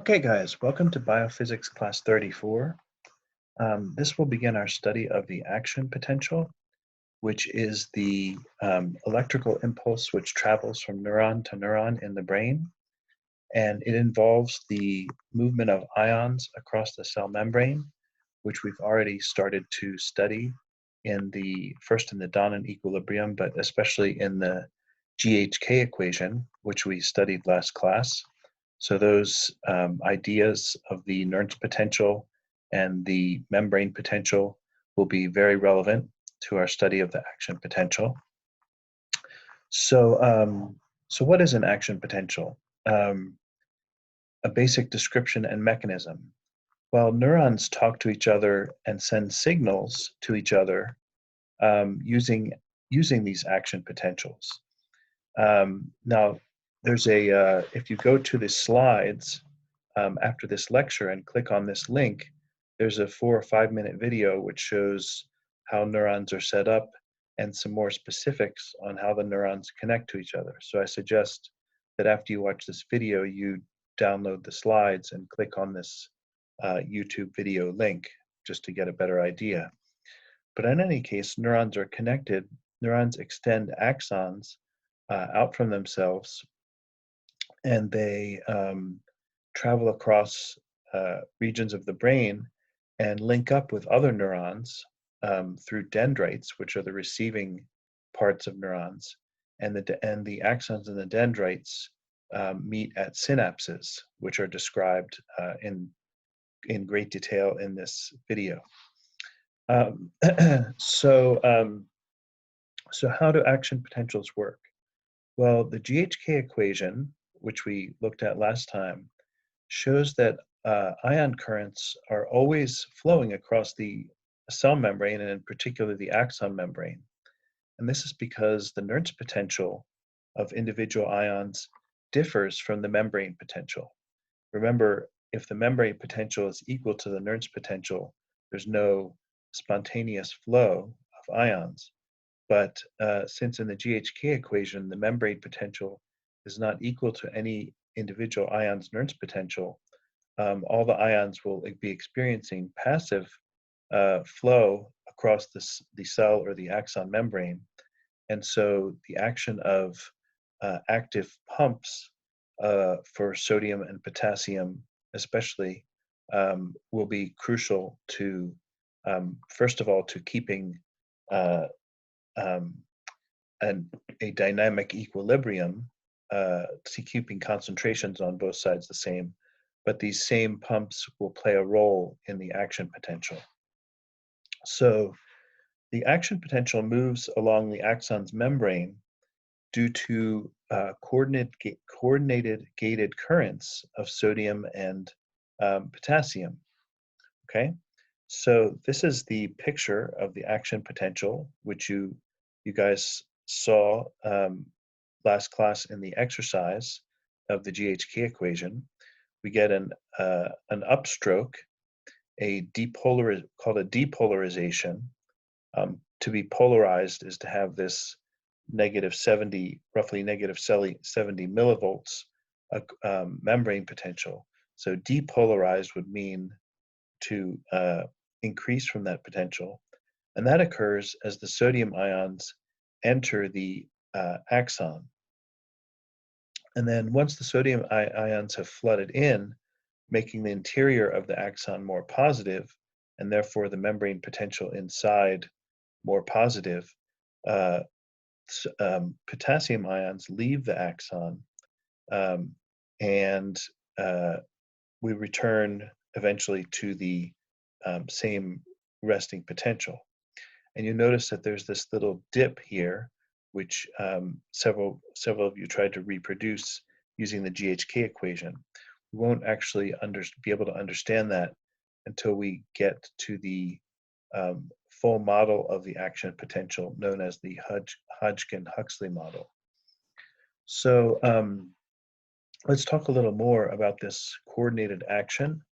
Okay, guys, welcome to Biophysics Class 34. This will begin our study of the action potential, which is the electrical impulse which travels from neuron to neuron in the brain. And it involves the movement of ions across the cell membrane, which we've already started to study first in the Donen equilibrium, but especially in the GHK equation, which we studied last class. So those ideas of the Nernst potential and the membrane potential will be very relevant to our study of the action potential. So what is an action potential? A basic description and mechanism. Well, neurons talk to each other and send signals to each other using these action potentials. Now, if you go to the slides after this lecture and click on this link, there's a 4 or 5 minute video which shows how neurons are set up and some more specifics on how the neurons connect to each other. So I suggest that after you watch this video, you download the slides and click on this YouTube video link just to get a better idea. But in any case, neurons are connected. Neurons extend axons out from themselves, and they travel across regions of the brain and link up with other neurons through dendrites, which are the receiving parts of neurons, and the axons and the dendrites meet at synapses, which are described in great detail in this video. So how do action potentials work? Well, the GHK equation, which we looked at last time, shows that ion currents are always flowing across the cell membrane, and in particular the axon membrane. And this is because the Nernst potential of individual ions differs from the membrane potential. Remember, if the membrane potential is equal to the Nernst potential, there's no spontaneous flow of ions. But since in the GHK equation, the membrane potential is not equal to any individual ion's Nernst potential, all the ions will be experiencing passive flow across the cell or the axon membrane. And so the action of active pumps for sodium and potassium especially will be crucial to, first of all, to keeping a dynamic equilibrium, to keeping concentrations on both sides the same, but these same pumps will play a role in the action potential. So the action potential moves along the axon's membrane due to coordinated gated currents of sodium and potassium. Okay, so this is the picture of the action potential, which you guys saw last class in the exercise of the GHK equation. We get an upstroke, called a depolarization. To be polarized is to have this roughly negative 70 millivolts membrane potential. So depolarized would mean to increase from that potential. And that occurs as the sodium ions enter the axon. And then once the sodium ions have flooded in, making the interior of the axon more positive, and therefore the membrane potential inside more positive, potassium ions leave the axon, and we return eventually to the same resting potential. And you notice that there's this little dip here, which several of you tried to reproduce using the GHK equation. We won't actually be able to understand that until we get to the full model of the action potential known as the Hodgkin-Huxley model. So let's talk a little more about this coordinated action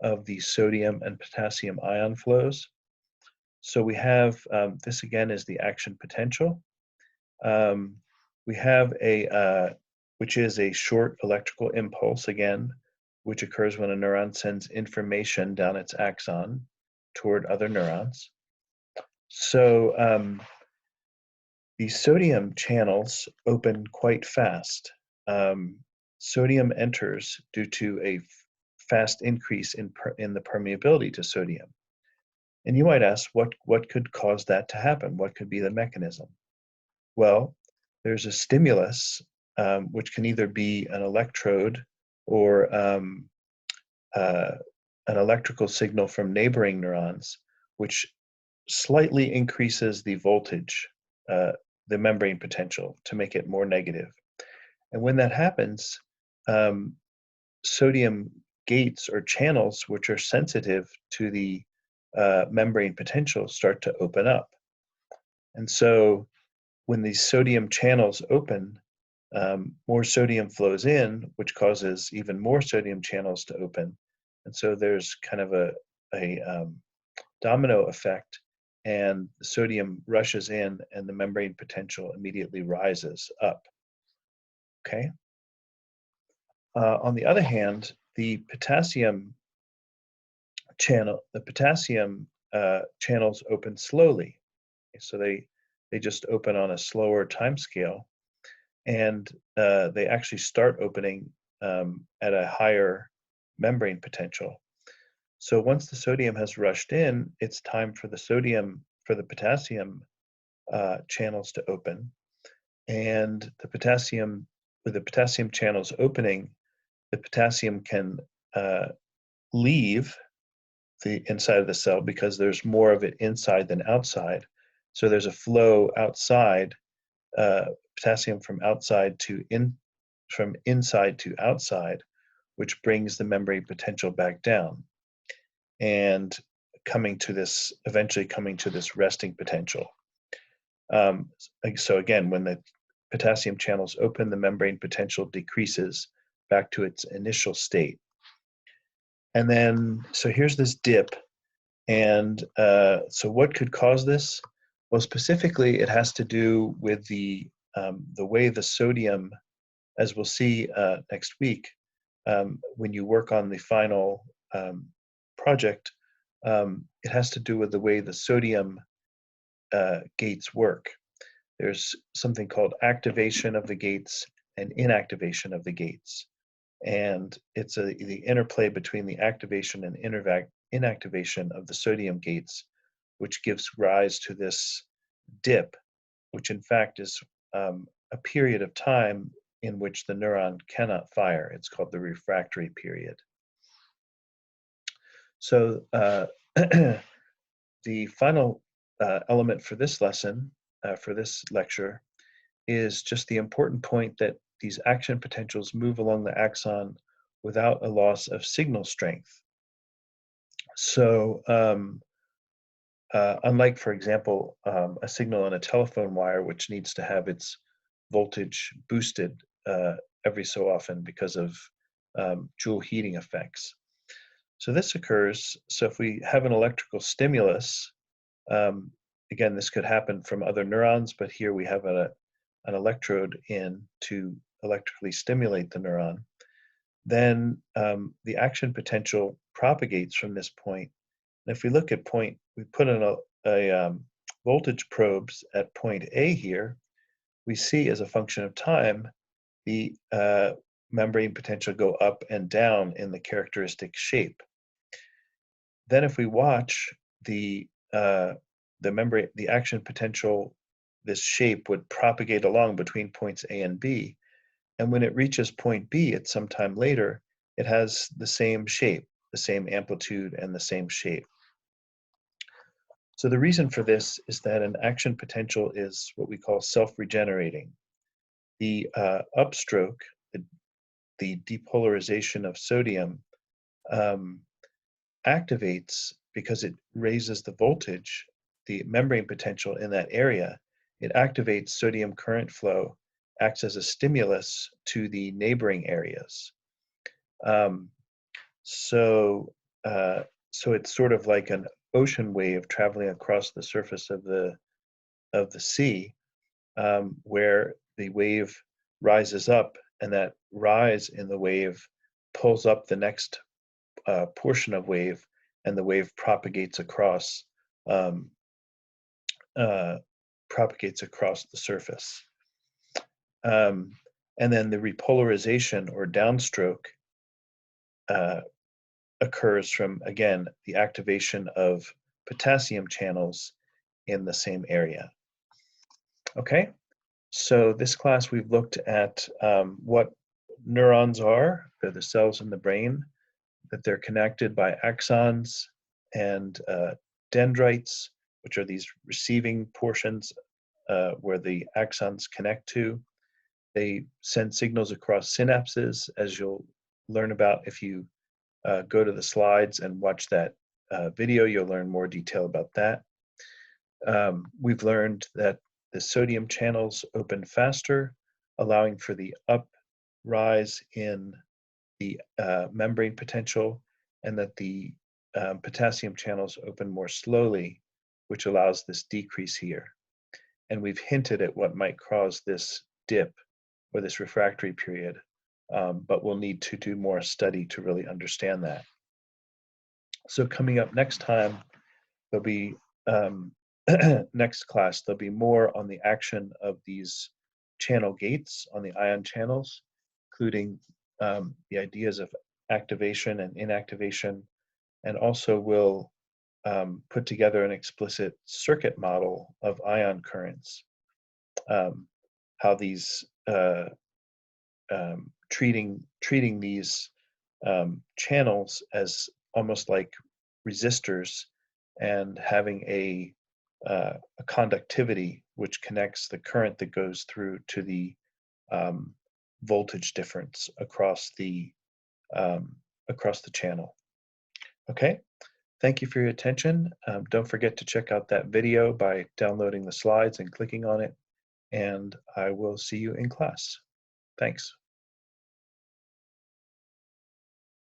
of the sodium and potassium ion flows. So we have, this again is the action potential. We have which is a short electrical impulse again, which occurs when a neuron sends information down its axon toward other neurons. So these sodium channels open quite fast. Sodium enters due to a fast increase in the permeability to sodium. And you might ask, what could cause that to happen? What could be the mechanism? Well, there's a stimulus, which can either be an electrode or an electrical signal from neighboring neurons, which slightly increases the voltage, the membrane potential, to make it more negative. And when that happens, sodium gates or channels, which are sensitive to the membrane potential, start to open up. And so when these sodium channels open, more sodium flows in, which causes even more sodium channels to open. And so there's kind of a domino effect, and the sodium rushes in and the membrane potential immediately rises up. Okay. On the other hand, the potassium channels open slowly. So they just open on a slower time scale, and they actually start opening at a higher membrane potential. So once the sodium has rushed in, it's time for the potassium channels to open. And with the potassium channels opening, the potassium can leave the inside of the cell because there's more of it inside than outside. So there's a flow outside, potassium from inside to outside, which brings the membrane potential back down, and eventually coming to this resting potential. So again, when the potassium channels open, the membrane potential decreases back to its initial state. And then, so here's this dip. And so what could cause this? Well, specifically, it has to do with the way the sodium, as we'll see next week, when you work on the final project, it has to do with the way the sodium gates work. There's something called activation of the gates and inactivation of the gates. And it's the interplay between the activation and inactivation of the sodium gates, which gives rise to this dip, which in fact is a period of time in which the neuron cannot fire. It's called the refractory period. So the final element for this lesson, for this lecture, is just the important point that these action potentials move along the axon without a loss of signal strength. So unlike, for example, a signal on a telephone wire, which needs to have its voltage boosted every so often because of Joule heating effects. So this occurs, so if we have an electrical stimulus, again, this could happen from other neurons, but here we have an electrode in to electrically stimulate the neuron. Then the action potential propagates from this point. And if we look at we put in a voltage probes at point A here, we see as a function of time, the membrane potential go up and down in the characteristic shape. Then if we watch the action potential, this shape would propagate along between points A and B. And when it reaches point B at some time later, it has the same shape, the same amplitude, and the same shape. So the reason for this is that an action potential is what we call self-regenerating. The upstroke, the depolarization of sodium, activates, because it raises the voltage, the membrane potential in that area. It activates sodium current flow, acts as a stimulus to the neighboring areas. So it's sort of like an ocean wave traveling across the surface of the sea, where the wave rises up, and that rise in the wave pulls up the next portion of wave, and the wave propagates across um, the surface. And then the repolarization or downstroke occurs from, again, the activation of potassium channels in the same area. Okay, so this class we've looked at what neurons are. They're the cells in the brain, that they're connected by axons and dendrites, which are these receiving portions where the axons connect to. They send signals across synapses, as you'll learn about if you go to the slides and watch that video. You'll learn more detail about that. We've learned that the sodium channels open faster, allowing for the uprise in the membrane potential, and that the potassium channels open more slowly, which allows this decrease here. And we've hinted at what might cause this dip or this refractory period, but we'll need to do more study to really understand that. So coming up next time, there'll be, next class, there'll be more on the action of these channel gates on the ion channels, including the ideas of activation and inactivation, and also we'll put together an explicit circuit model of ion currents, how these treating these channels as almost like resistors, and having a conductivity which connects the current that goes through to the voltage difference across the channel. Okay, thank you for your attention. Don't forget to check out that video by downloading the slides and clicking on it, and I will see you in class. Thanks.